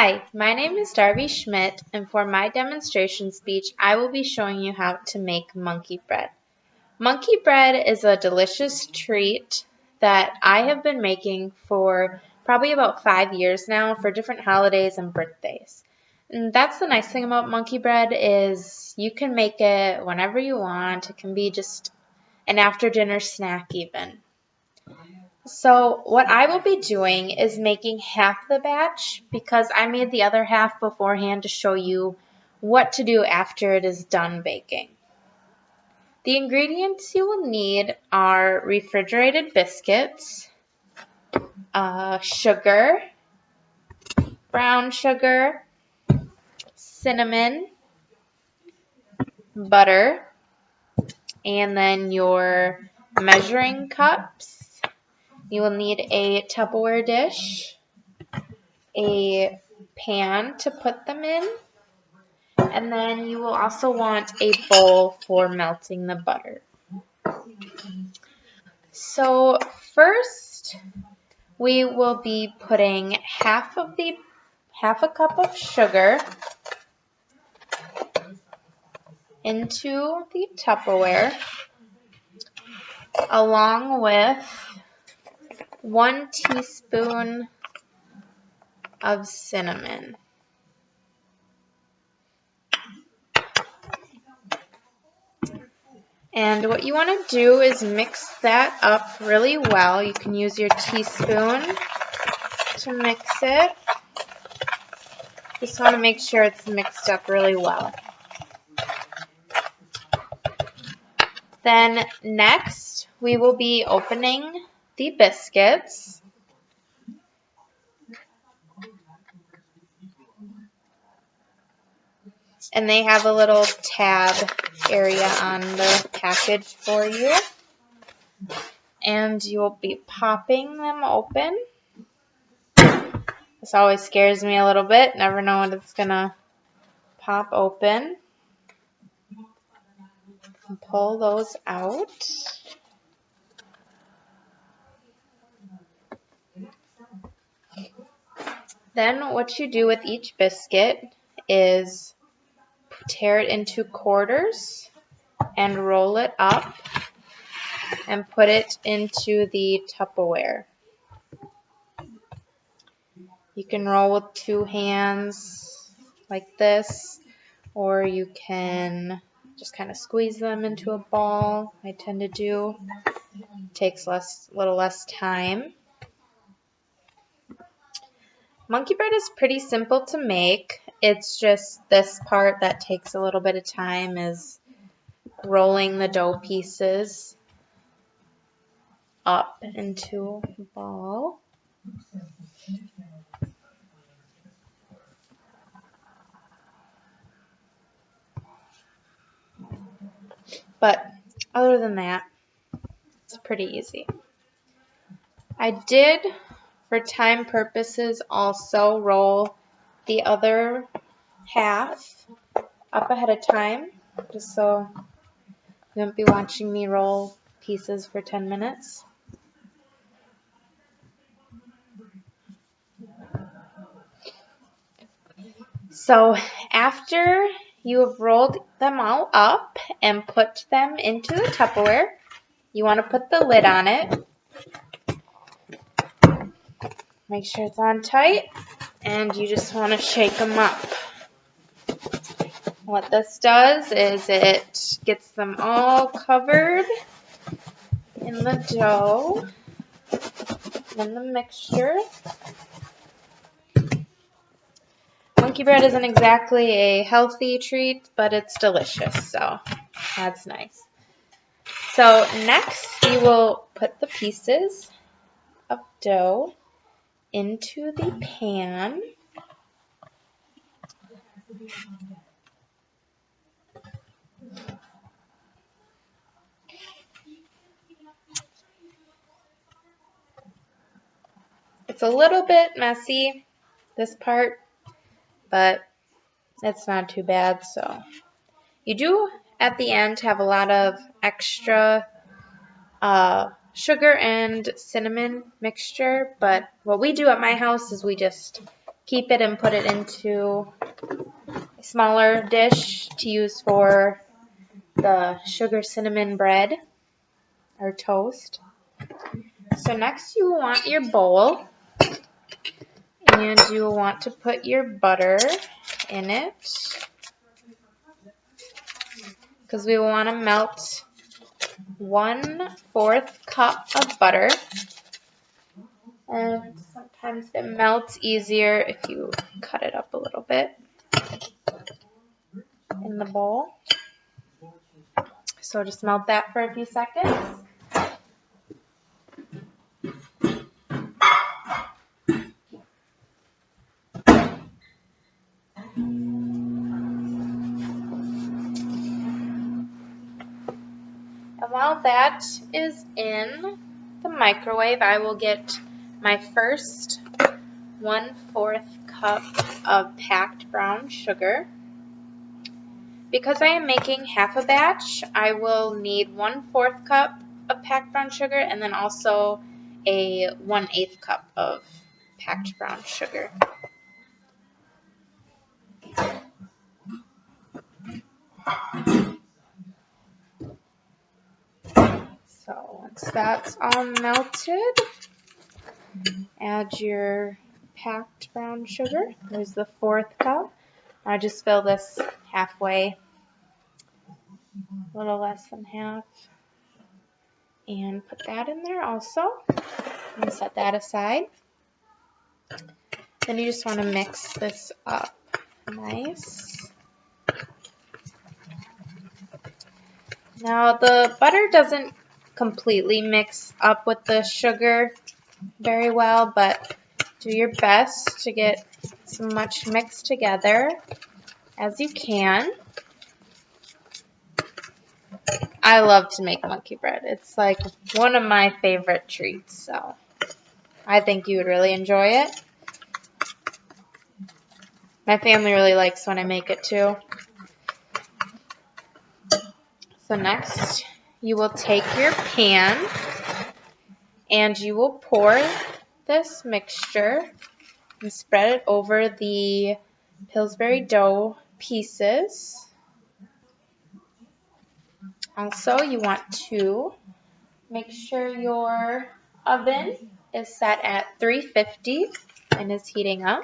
Hi, my name is Darby Schmidt, and for my demonstration speech, I will be showing you how to make monkey bread. Monkey bread is a delicious treat that I have been making for probably about 5 years now for different holidays and birthdays. And that's the nice thing about monkey bread is you can make it whenever you want. It can be just an after dinner snack even. So what I will be doing is making half the batch because I made the other half beforehand to show you what to do after it is done baking. The ingredients you will need are refrigerated biscuits, sugar, brown sugar, cinnamon, butter, and then your measuring cups. You will need a Tupperware dish, a pan to put them in, and then you will also want a bowl for melting the butter. So first we will be putting half a cup of sugar into the Tupperware along with 1 teaspoon of cinnamon. And what you want to do is mix that up really well. You can use your teaspoon to mix it. Just want to make sure it's mixed up really well. Then next, we will be opening the biscuits. And they have a little tab area on the package for you. And you will be popping them open. This always scares me a little bit. Never know when it's going to pop open. And pull those out. Then what you do with each biscuit is tear it into quarters and roll it up and put it into the Tupperware. You can roll with 2 hands like this, or you can just kind of squeeze them into a ball. I tend to do. It takes a little less time. Monkey bread is pretty simple to make. It's just this part that takes a little bit of time is rolling the dough pieces up into a ball. But other than that, it's pretty easy. I did, for time purposes, also roll the other half up ahead of time, just so you won't be watching me roll pieces for 10 minutes. So after you have rolled them all up and put them into the Tupperware, you want to put the lid on it. Make sure it's on tight, and you just want to shake them up. What this does is it gets them all covered in the dough and the mixture. Monkey bread isn't exactly a healthy treat, but it's delicious, so that's nice. So next, you will put the pieces of dough into the pan. It's a little bit messy, this part, but it's not too bad. So you do at the end have a lot of extra sugar and cinnamon mixture, but what we do at my house is we just keep it and put it into a smaller dish to use for the sugar cinnamon bread or toast. So next you want your bowl, and you will want to put your butter in it because we want to melt 1/4 cup of butter. And sometimes it melts easier if you cut it up a little bit in the bowl. So just melt that for a few seconds. And while that is in the microwave, I will get my first 1/4 cup of packed brown sugar. Because I am making half a batch, I will need 1/4 cup of packed brown sugar and then also a 1/8 cup of packed brown sugar. So once that's all melted, add your packed brown sugar. There's the 1/4 cup. I just fill this halfway, a little less than half, and put that in there also, and set that aside. Then you just want to mix this up nice. Now the butter doesn't completely mix up with the sugar very well, but do your best to get as much mixed together as you can. I love to make monkey bread. It's like one of my favorite treats, so I think you would really enjoy it. My family really likes when I make it too. So next, you will take your pan and you will pour this mixture and spread it over the Pillsbury dough pieces. Also, you want to make sure your oven is set at 350 and is heating up.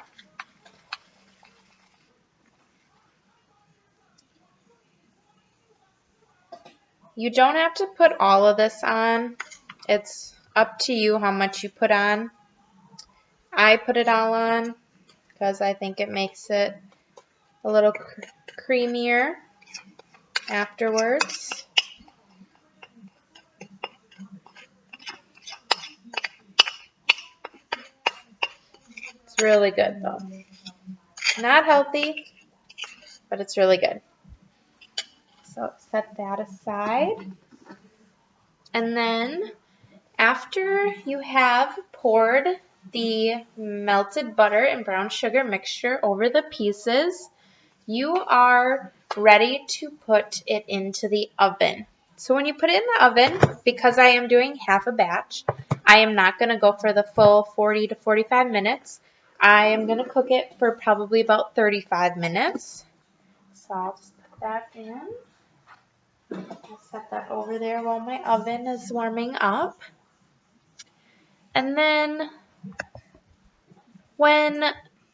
You don't have to put all of this on. It's up to you how much you put on. I put it all on because I think it makes it a little creamier afterwards. It's really good though. Not healthy, but it's really good. So set that aside. And then after you have poured the melted butter and brown sugar mixture over the pieces, you are ready to put it into the oven. So when you put it in the oven, because I am doing half a batch, I am not going to go for the full 40 to 45 minutes. I am going to cook it for probably about 35 minutes. So I'll just put that in. I'll set that over there while my oven is warming up. And then when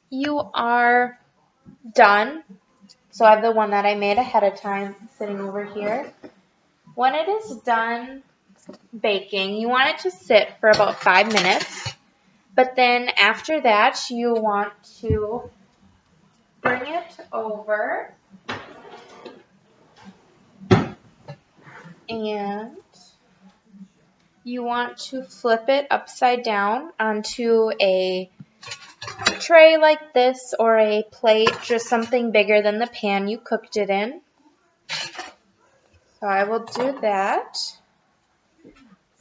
you are done, so I have the one that I made ahead of time sitting over here. When it is done baking, you want it to sit for about 5 minutes. But then after that, you want to bring it over and you want to flip it upside down onto a tray like this or a plate, just something bigger than the pan you cooked it in. So I will do that.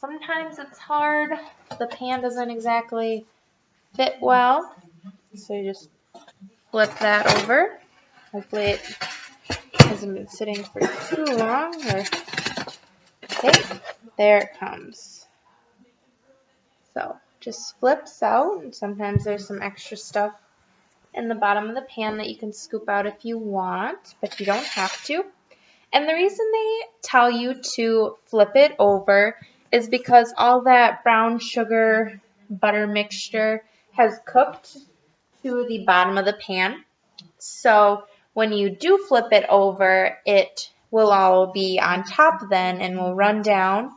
Sometimes it's hard. The pan doesn't exactly fit well. So you just flip that over. Hopefully it hasn't been sitting for too long. Okay, there it comes. So just flips out, and sometimes there's some extra stuff in the bottom of the pan that you can scoop out if you want, but you don't have to. And the reason they tell you to flip it over is because all that brown sugar butter mixture has cooked to the bottom of the pan. So when you do flip it over, it will all be on top then and will run down,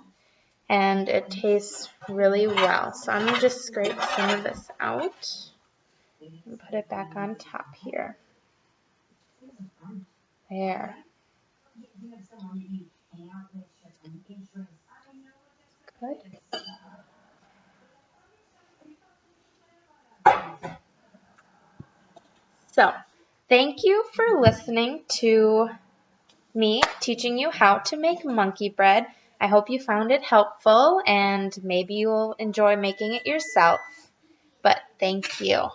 and it tastes really well. So I'm going to just scrape some of this out and put it back on top here. There. Good. So, thank you for listening to me teaching you how to make monkey bread. I hope you found it helpful and maybe you'll enjoy making it yourself. But thank you.